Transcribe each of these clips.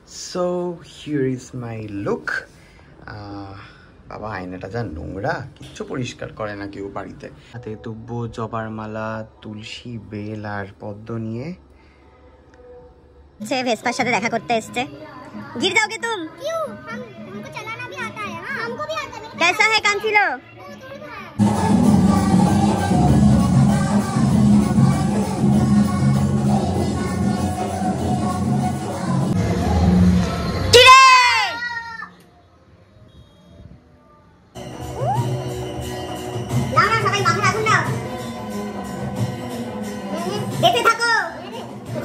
So here is my look. বাবা আয়নাটা যা নোংরা, কিচ্ছু পরিষ্কার করে না কেউ বাড়িতে। হাতে দুব্বো, জবার মালা, তুলসী, বেল আর পদ্ম নিয়ে সে ভেসপার সাথে দেখা করতে এসেছে। गिर जाओगे तुम? क्यों? हमको चलाना भी आता है। हाँ, हमको भी आता है। कैसा है कांचिलो? দেখতে থাকো,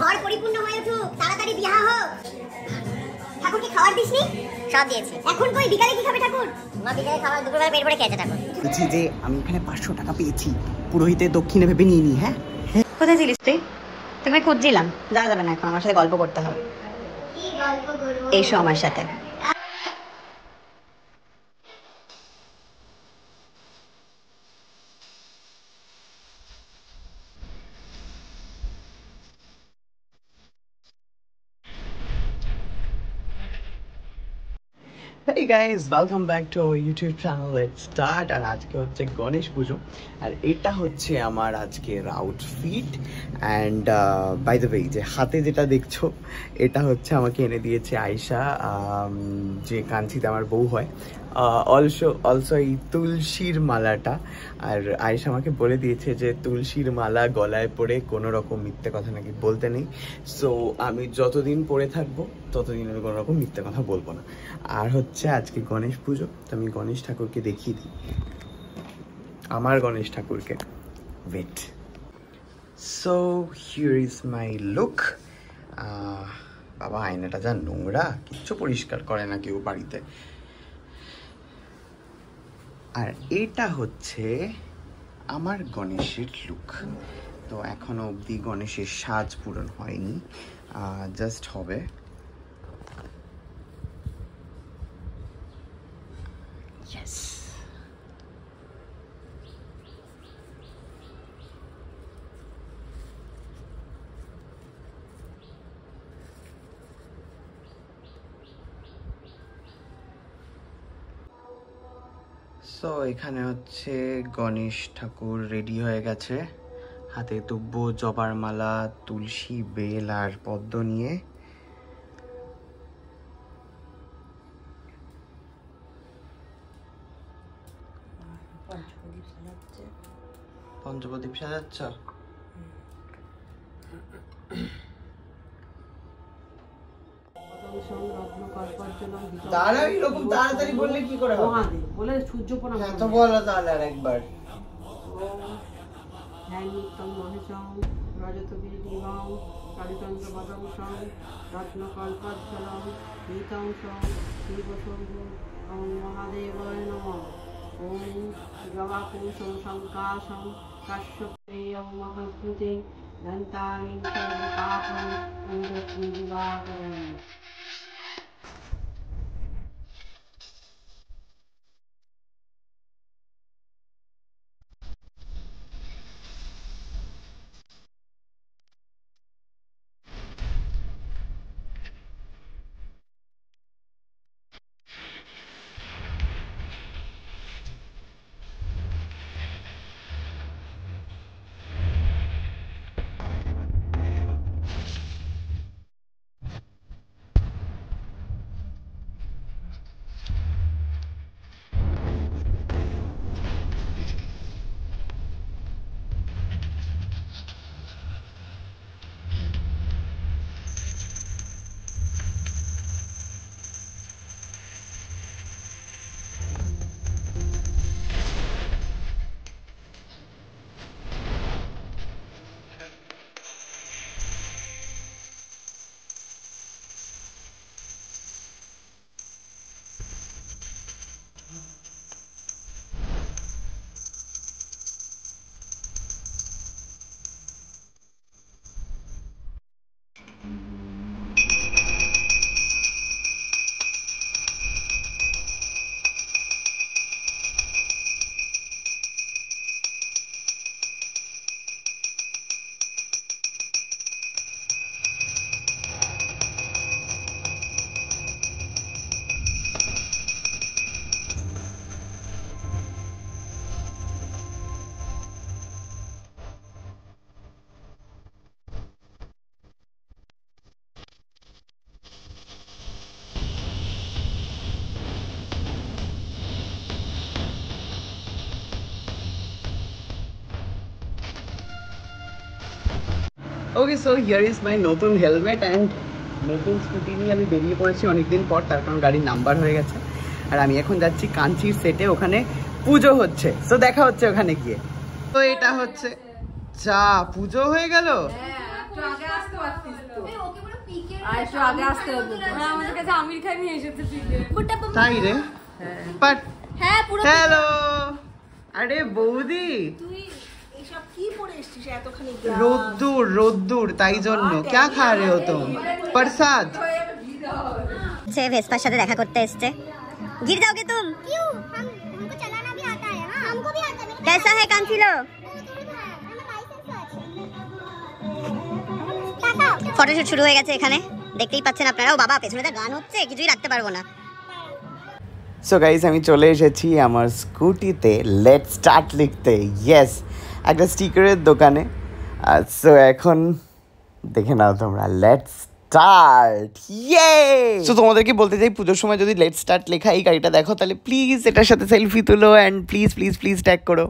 ঘর পরিপূর্ণ হয়ে উঠুক, তাড়াতাড়ি বিয়ে হোক। ঠাকুরকে খাবার দিসনি? সব দিয়েছি। এখন কই বিকালে কি খাবে ঠাকুর? মা বিকালে খাবার দুপুরবেলা পেট ভরে খেয়েছে ঠাকুর। বলছি যে আমি এখানে 500 টাকা পেয়েছি, পুরোহিতের দক্ষিণে ভেবে নিয়ে নি। হ্যাঁ, কোথায় ছিলিস তুই? তুমি খুঁজছিলাম। যাওয়া যাবে না এখন, আমার সাথে গল্প করতে হবে। কি গল্প করব? এসো আমার সাথে। Hey guys, welcome back to our YouTube channel. Let's start. আর আজকে হচ্ছে গণেশ পুজো, আর এটা হচ্ছে আমার আজকের outfit. And by the way, যে হাতে যেটা দেখছো এটা হচ্ছে আমাকে এনে দিয়েছে আয়শা, যে কাঞ্চিতে আমার বউ হয়। অলসো এই তুলসীর মালাটা। আর আয়শা আমাকে বলে দিয়েছে যে তুলসীর মালা গলায় পরে কোনো রকম মিথ্যে কথা নাকি বলতে নেই। সো আমি যতদিন পরে থাকবো ততদিন আমি কোনো রকম মিথ্যে কথা বলবো না। আর হচ্ছে আজকে গণেশ পুজো, তো আমি গণেশ ঠাকুরকে দেখিয়ে দিই, আমার গণেশ ঠাকুরকে। Wait, so here is my look. বাবা আয়নাটা যা নোংরা, কিচ্ছু পরিষ্কার করে না কেউ বাড়িতে। আর এটা হচ্ছে আমার গণেশের লুক। তো এখনো অবধি গণেশের সাজ পূরণ হয়নি, জাস্ট হবে। Yes. সো এখানে হচ্ছে গণেশ ঠাকুর রেডি হয়ে গেছে, হাতে দুব্বো, জবার মালা, তুলসী, বেল আর পদ্ম নিয়ে। পঞ্চপ্রদীপ সাজাচ্ছ? তারা এরকম তাড়াতাড়ি বললে কি করে হবে? বলে সূর্য প্রণাম হ্যাঁ তো বলো তাহলে আরেকবার। হ্যাঁ নিত্যম মহেশং রজতবীর্যং কালিতন্ত্র বদংশং রত্নকল্পজ্জ্বলং পীতংশং শিবশম্ভু ওম মহাদেবায় নমঃ। ওম জবাকুশং সংকাশং কাশ্যপেয়ং মহাভূতে দন্তানি সর্বপাপং অন্ধস্মৃতিবাহং। ওকে, সো হিয়ার ইজ মাই নতুন হেলমেট অ্যান্ড নতুন স্কুটি নিয়ে আমি বেরিয়ে পড়েছি অনেকদিন পর, তার কারণ গাড়ির নাম্বার হয়ে গেছে। আর আমি এখন যাচ্ছি কাঞ্চির সেটে, ওখানে পুজো হচ্ছে, সো দেখা হচ্ছে ওখানে গিয়ে। তো এটা হচ্ছে চা, পুজো হয়ে গেল। তাই রে, হ্যালো, আরে বৌদি রোদ্দুর রোদ্দুর, তাই জন্য ক্যা খা রে হো তুম? প্রসাদ। সে ভেসপার সাথে দেখা করতে এসছে। गिर जाओगे तुम? क्यों? हमको चलाना भी आता है ना। हमको भी आता है। कैसा है कांचिलो? ফটোশুট শুরু হয়ে গেছে এখানে, দেখতেই পাচ্ছেন আপনারা। ও বাবা, পেছনে গান হচ্ছে, কিছুই রাখতে পারবো না। সো গাইস, আমি চলে এসেছি আমার স্কুটিতে লেটস স্টার্ট লিখতে। ইয়েস, একটা স্টিকারের দোকানে। সো এখন দেখে নাও তোমরা, লেটস স্টার্ট। ইয়ে! সো তোমাদেরকে বলতে চাই, পুজোর সময় যদি লেটস স্টার্ট লেখা এই গাড়িটা দেখো, তাহলে প্লিজ এটার সাথে সেলফি তুলো and please please please tag করো।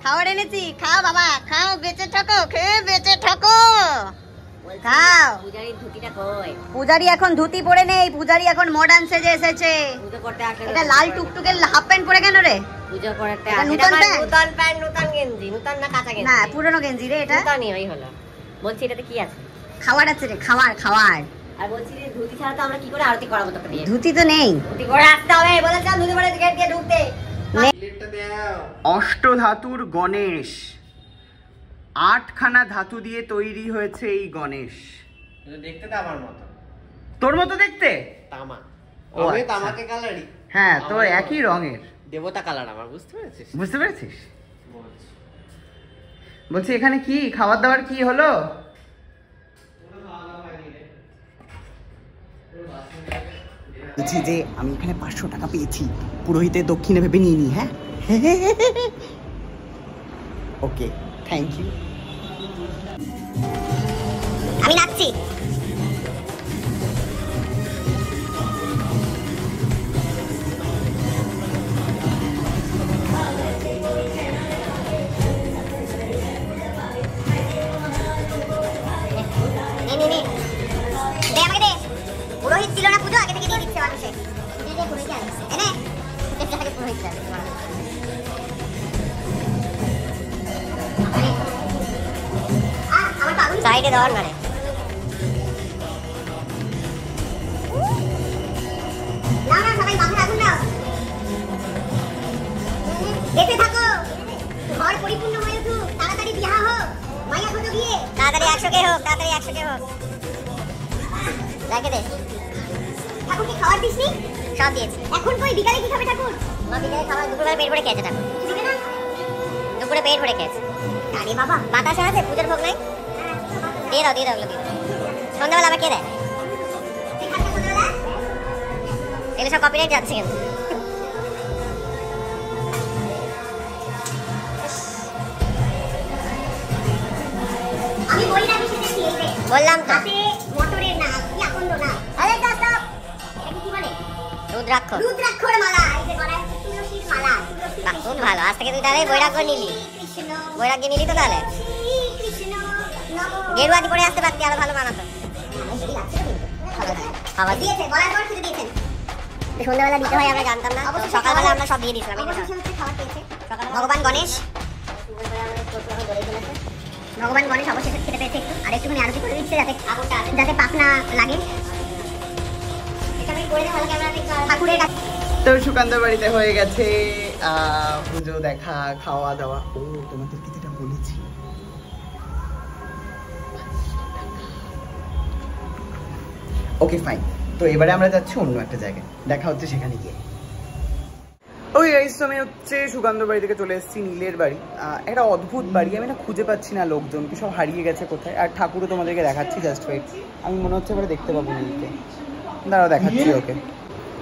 খাওয়ার এনেছি, খাও বাবা, খাও, বেঁচে থাকো, খেয়ে বেঁচে থাকো, খাও। পূজারি এখন ধুতি পরে নেই, পূজারি এখন মডার্ন সেজে এসেছে। এটা লাল টুকটুকে হাফ প্যান্ট পরে কেন রে? পুজো করতে নতুন প্যান্ট, নতুন গেঞ্জি, নতুন না কাঁচা গেঞ্জি? না, পুরনো গেঞ্জি রে এটা। নতুনই ওই হলো। বলছি এটাতে কি আছে? খাবার আছে রে, খাবার খাবার। আর বলছি রে, ধুতি ছাড়া তো আমরা কি করে আরতি করাবো তোকে দিয়ে? ধুতি তো নেই, ধুতি করে আসতে হবে। বলেছিলাম ধুতি পরে গেট দিয়ে ঢুকতে। অষ্টধাতুর গণেশ, 8খানা ধাতু দিয়ে তৈরি হয়েছে এই গণেশ। দেখতে তামার মতো। তোর মতো দেখতে? তামা। ও তামাকে কালারই। হ্যাঁ, তোর একই রঙের। দেবতা কালার আমার, বুঝতে পেরেছিস? বুঝতে পেরেছিস? বলছি এখানে কি খাবার দাবার কি হলো? বলছি যে আমি এখানে 500 টাকা পেয়েছি, পুরোহিতে দক্ষিণে ভেবে নিয়ে নি। হ্যাঁ, ওকে, থ্যাংক ইউ। আমি নাচছি। পুরোহিত ছিল না পুজো, আগে থেকে দিয়ে দিচ্ছে মানুষে। সাইডে দেওয়ার মানে না, সবাই মাথায় আগুন দাও, দেখতে থাকো। ঘর পরিপূর্ণ হয়ে উঠুক, তাড়াতাড়ি বিয়া হোক, মাইয়া কত গিয়ে তাড়াতাড়ি 100K হোক, তাড়াতাড়ি 100K হোক। রেখে দে। ঠাকুরকে খাবার দিসনি? সব দিয়েছি। এখন কই বিকালে কি খাবে ঠাকুর? মা বিকালে খাবার দুপুরে পেট ভরে খেয়েছে ঠাকুর। দিবে না? দুপুরে পেট ভরে খেয়েছে। আরে বাবা, বাতাসা আছে, পূজার ভোগ নাই? দিয়ে দাও, দিয়ে দাও, দিয়ে দাও। সন্ধ্যাবেলা আবার কে দেয়? এগুলো সব কপিরাইট যাচ্ছে কিন্তু। আমি বলি না মিশিয়েছি এই রে। বললাম তো। হাতে মোটরের না, কি আকন্দ না। আরে স্টপ। এটা কি মানে? রুদ্রাক্ষ। রুদ্রাক্ষর মালা, এই যে গলায় তুলসীর মালা। খুব ভালো, আজ থেকে তুই তাহলে বৈরাগ্য নিলি। কৃষ্ণ। বৈরাগ্য নিলি তো তাহলে? কৃষ্ণ নমঃ। গেরুয়া দি পরে আসতে পারতি, আরো ভালো মানাতো। খাবার দিয়েছে, বলার পর কিছু দিয়েছেন। সন্ধ্যাবেলা দিতে হয় আমরা জানতাম না, সকালবেলা আমরা সব দিয়ে দিয়েছিলাম। ভগবান গণেশ, ভগবান গণেশ অবশেষে খেতে পেয়েছে একটু, আর একটুখানি আরতি করে দিচ্ছে যাতে পাপ না লাগে। ঠাকুরের কাছে তো সুকান্তর বাড়িতে হয়ে গেছে পুজো দেখা, খাওয়া দাওয়া। ও তোমাদেরকে যেটা বলেছি, ওকে ফাইন। তো এবারে আমরা যাচ্ছি অন্য একটা জায়গায়, দেখা হচ্ছে সেখানে গিয়ে। ওই গাইস, তো আমি হচ্ছে সুকান্ত বাড়ি থেকে চলে এসেছি নীলের বাড়ি। একটা অদ্ভুত বাড়ি, আমি না খুঁজে পাচ্ছি না লোকজনকে, সব হারিয়ে গেছে কোথায়। আর ঠাকুরও তোমাদেরকে দেখাচ্ছি, জাস্ট ওয়েট। আমি মনে হচ্ছে এবারে দেখতে পাবো নীলকে, দাঁড়াও দেখাচ্ছি ওকে।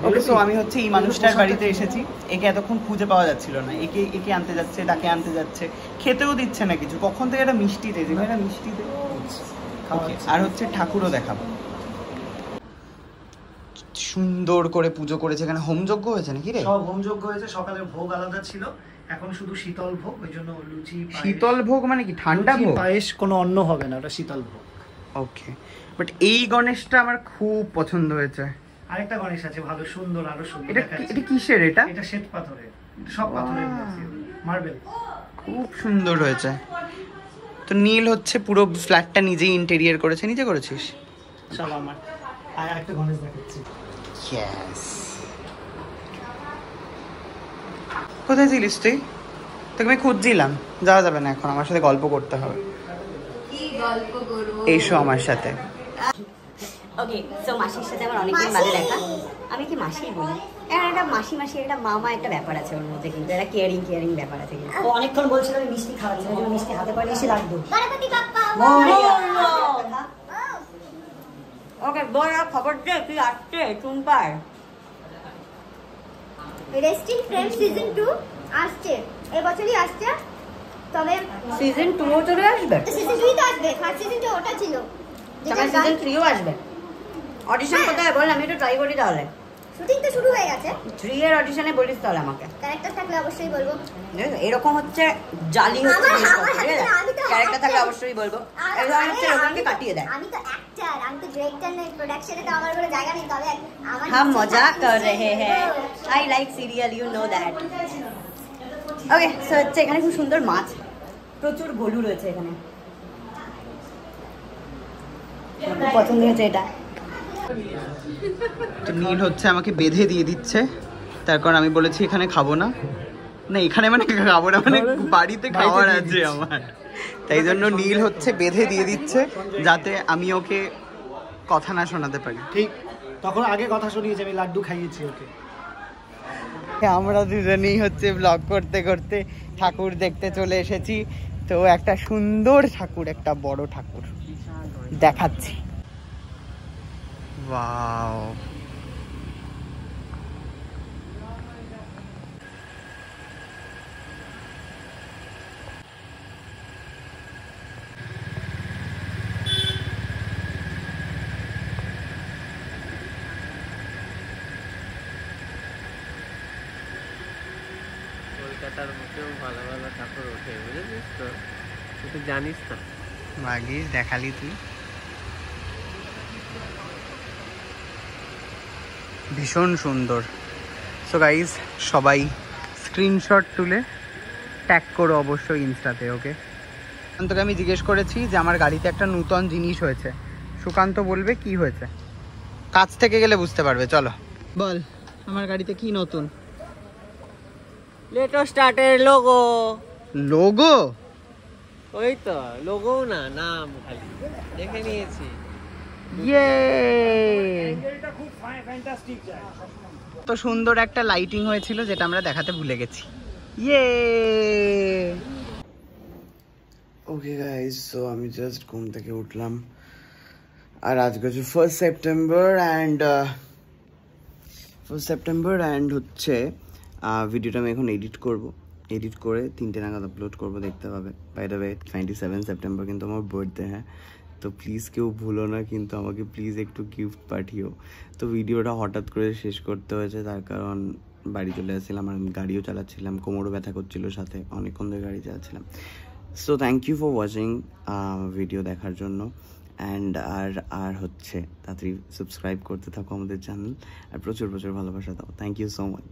ওকে, সো আমি হচ্ছে এই মানুষটার বাড়িতে এসেছি। একে এতক্ষণ খুঁজে পাওয়া যাচ্ছিল না, একে আনতে যাচ্ছে, তাকে আনতে যাচ্ছে, খেতেও দিচ্ছে না কিছু। কখন থেকে একটা মিষ্টি দেয়, একটা মিষ্টি দেয়। আর হচ্ছে ঠাকুরও দেখাবো। সুন্দর করে পুজো করেছে, এখানে হোমযজ্ঞ হয়েছে নাকি রে? সব হোমযজ্ঞ হয়েছে, সকালের ভোগ আলাদা ছিল, এখন শুধু শীতল ভোগ। ওই জন্য লুচি, শীতল ভোগ মানে কি ঠান্ডা ভোগ? পায়েস, কোনো অন্ন হবে না, ওটা শীতল ভোগ। ওকে, বাট এই গণেশটা আমার খুব পছন্দ হয়েছে। আরেকটা গণেশ আছে ভালো সুন্দর, আরো সুন্দর। এটা কিসের? এটা শ্বেত পাথরের, সব পাথরের মার্বেল, খুব সুন্দর হয়েছে। তো নীল হচ্ছে পুরো ফ্ল্যাটটা নিজেই ইন্টেরিয়র করেছে। নিজে করেছিস? সব আমার। আর একটা গণেশ দেখাচ্ছি। ইয়েস। কোথায় ছিলিস তুই? তোকে আমি খুঁজছিলাম। যাওয়া যাবে না এখন, আমার সাথে গল্প করতে হবে। কি গল্প করব? এসো আমার সাথে। ওকে, সো মাসির সাথে আমার অনেকদিন বাদে দেখা। আমি কি মাসি বলি? একটা মাসি একটা মামা একটা ব্যাপার আছে ওর মধ্যে, কিন্তু একটা কেয়ারিং ব্যাপার আছে। কিন্তু ও অনেকক্ষণ বলছিল আমি মিষ্টি খাওয়াচ্ছি, ওই জন্য মিষ্টি হাতে করে এসে রাখবো। গণপতি বাপ্পা ওকে, বল আর খবর দে তুই আসছে টুম্পার। রেস্টিং ফ্রেন্ড সিজন 2 আসছে, এই বছরই আসছে। তবে সিজন 2 চলে আসবে, সিজন 2 তো আসবে, ফার্স্ট সিজন তো ওটা ছিল। তবে সিজন 3ও আসবে। অডিশন কোথায় বল, আমি একটু ট্রাই করি তাহলে। শুটিং তো শুরু হয়ে গেছে। 3 এর অডিশনে বলিস তাহলে আমাকে। ক্যারেক্টার থাকলে অবশ্যই বলবো। এরকম হচ্ছে জালি হচ্ছে, আমি তো ক্যারেক্টার থাকলে অবশ্যই বলবো। এরকম হচ্ছে এরকমকে কাটিয়ে দেয়। আমি তো অ্যাক্টর, আমি তো ডিরেক্টর নই, প্রোডাকশনে তো আমার কোনো জায়গা নেই। তবে আমার हम मजाक कर रहे हैं। I like serial, you know that. Okay, so হচ্ছে এখানে খুব সুন্দর মাছ, প্রচুর গলু রয়েছে এখানে। খুব পছন্দ হয়েছে এটা। তো নীল হচ্ছে আমাকে বেঁধে দিয়ে দিচ্ছে, তার কারণ আমি বলেছি এখানে খাবো না। না এখানে মানে খাবো না, মানে বাড়িতে খাওয়ার আছে আমার, তাই জন্য নীল হচ্ছে বেঁধে দিয়ে দিচ্ছে যাতে আমি ওকে কথা না শোনাতে পারি। ঠিক তখন আগে কথা শুনিয়েছি, আমি লাড্ডু খাইয়েছি ওকে। আমরা দুজনেই হচ্ছে ব্লগ করতে করতে ঠাকুর দেখতে চলে এসেছি। তো একটা সুন্দর ঠাকুর, একটা বড় ঠাকুর দেখাচ্ছি। ওয়াও, কলকাতার মুখেও ভালো ভালো ঠাকুর ওঠে, বুঝেছিস তো? তুই জানিস না? ভাগিস, দেখালি তুই। ভীষণ সুন্দর। সো গাইজ, সবাই স্ক্রিনশট তুলে ট্যাগ করো অবশ্যই ইনস্টাতে। ওকে, সুকান্তকে আমি জিজ্ঞেস করেছি যে আমার গাড়িতে একটা নূতন জিনিস হয়েছে। সুকান্ত বলবে কি হয়েছে, কাছ থেকে গেলে বুঝতে পারবে। চলো বল, আমার গাড়িতে কি নতুন? লেটো স্টার্টের লোগো। লোগো? ওই তো লোগো না, নাম খালি দেখে নিয়েছি। ইয়ে, তো সুন্দর একটা লাইটিং হয়েছিল যেটা আমরা দেখাতে ভুলে গেছি। ইয়ে। ওকে গাইস, সো আমি জাস্ট ঘুম থেকে উঠলাম আর আজকে হচ্ছে 1 সেপ্টেম্বর অ্যান্ড হচ্ছে ভিডিওটা আমি এখন এডিট করে 3টে নাগাদ আপলোড করবো, দেখতে পাবে। বাই দ্য ওয়ে 27 সেপ্টেম্বর কিন্তু আমার বার্থডে, হ্যাঁ, তো প্লিজ কেউ ভুলো না কিন্তু আমাকে প্লিজ একটু গিফট পাঠিও। তো ভিডিওটা হঠাৎ করে শেষ করতে হয়েছে, তার কারণ বাড়ি চলে আসছিলাম আর আমি গাড়িও চালাচ্ছিলাম, কোমরও ব্যথা করছিল, সাথে অনেকক্ষণ ধরে গাড়ি চালাচ্ছিলাম। So thank you for watching, video দেখার জন্য। অ্যান্ড আর হচ্ছে তাড়াতাড়ি সাবস্ক্রাইব করতে থাকো আমাদের চ্যানেল, আর প্রচুর ভালোবাসা দাও। Thank you so much.